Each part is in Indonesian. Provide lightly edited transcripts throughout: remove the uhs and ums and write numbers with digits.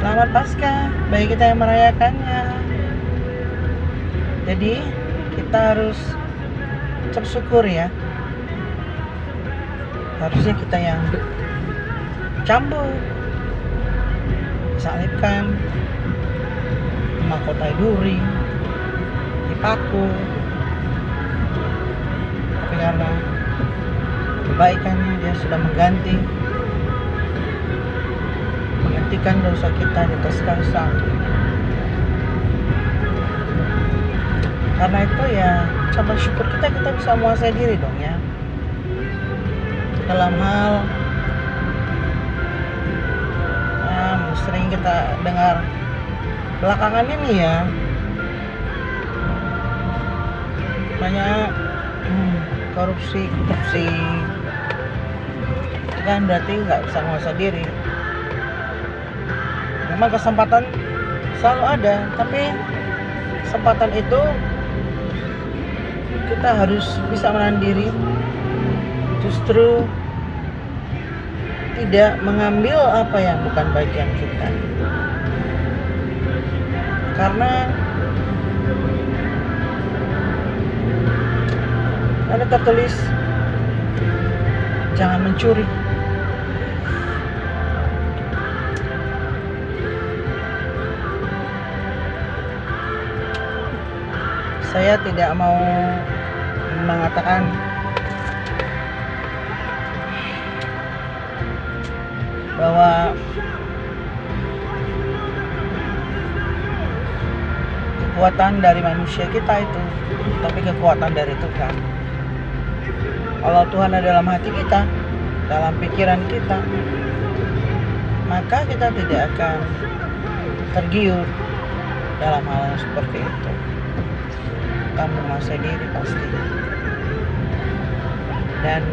Selamat Paskah bagi kita yang merayakannya. Jadi kita harus ucap syukur ya. Harusnya kita yang cambuk, salibkan, mahkota duri, dipaku. Tapi karena kebaikannya dia sudah menggantikan dosa kita di atas kayu salib. Karena itu ya coba syukur kita bisa menguasai diri dong ya. Dalam hal sering kita dengar belakangan ini ya, banyak korupsi itu kan berarti nggak bisa menguasai diri. Memang kesempatan selalu ada, tapi kesempatan itu kita harus bisa menahan diri, justru tidak mengambil apa yang bukan bagian kita. Karena ada tertulis jangan mencuri. Saya tidak mau mengatakan bahwa kekuatan dari manusia kita itu, tapi kekuatan dari Tuhan. Kalau Tuhan ada dalam hati kita, dalam pikiran kita, maka kita tidak akan tergiur dalam hal yang seperti itu. Kita menguasai diri pasti. Dan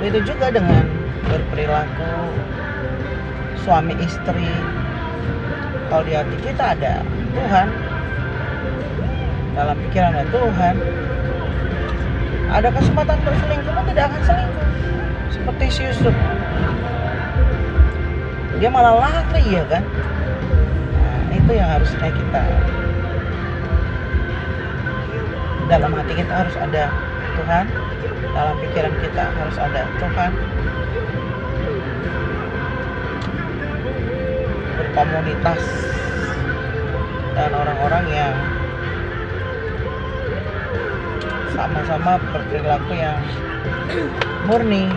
itu juga dengan berperilaku suami istri. Kalau di hati kita ada Tuhan, dalam pikiran ada Tuhan, ada kesempatan untuk selingkuh pun tidak akan selingkuh. Seperti si Yusuf, dia malah lari ya kan. Nah, itu yang harusnya kita, dalam hati kita harus ada Tuhan, dalam pikiran kita harus ada Tuhan. Berkomunitas dan orang-orang yang sama-sama berperilaku yang murni,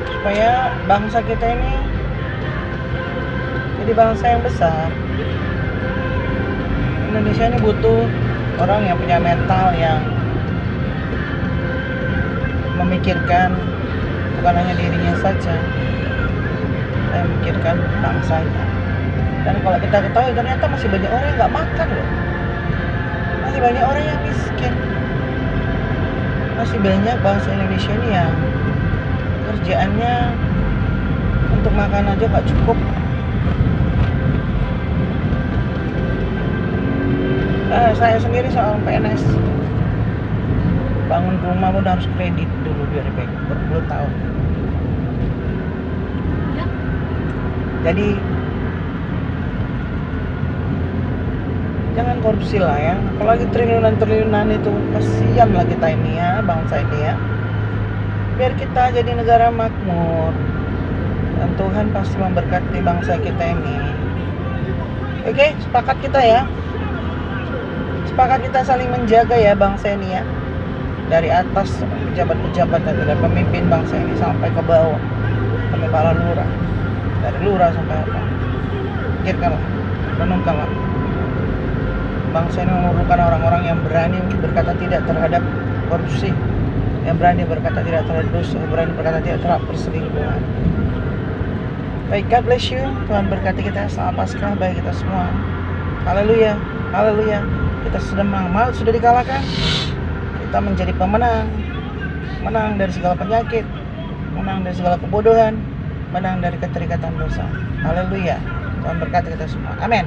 supaya bangsa kita ini jadi bangsa yang besar. Indonesia ini butuh orang yang punya mental yang memikirkan bukan hanya dirinya saja, tapi memikirkan bangsanya. Dan kalau kita ketahui ternyata masih banyak orang yang nggak makan loh, masih banyak orang yang miskin, masih banyak bangsa Indonesia ini yang kerjaannya untuk makan aja nggak cukup. Saya sendiri seorang PNS, bangun rumah pun harus kredit dulu dari bank berpuluh tahun. Jadi jangan korupsi lah ya, apalagi triliunan itu. Kasihan lah kita ini ya, bangsa ini ya. Biar kita jadi negara makmur, dan Tuhan pasti memberkati bangsa kita ini. Oke, sepakat kita ya. Sepakat kita saling menjaga ya bangsa ini ya. Dari atas pejabat-pejabat dan pemimpin bangsa ini sampai ke bawah, sampai para lurah, dari lurah sampai apa. Pikirkanlah, renungkanlah. Bangsa ini memerlukan orang-orang yang berani berkata tidak terhadap korupsi, yang berani berkata tidak terhadap dosa, yang berani berkata tidak terhadap perselingkuhan. Baik, God bless you. Tuhan berkati kita. Selamat Paskah bagi kita semua. Haleluya, haleluya. Kita sudah menang, maut sudah dikalahkan. Kita menjadi pemenang, menang dari segala penyakit, menang dari segala kebodohan, menang dari keterikatan dosa. Haleluya. Tuhan berkati kita semua. Amin.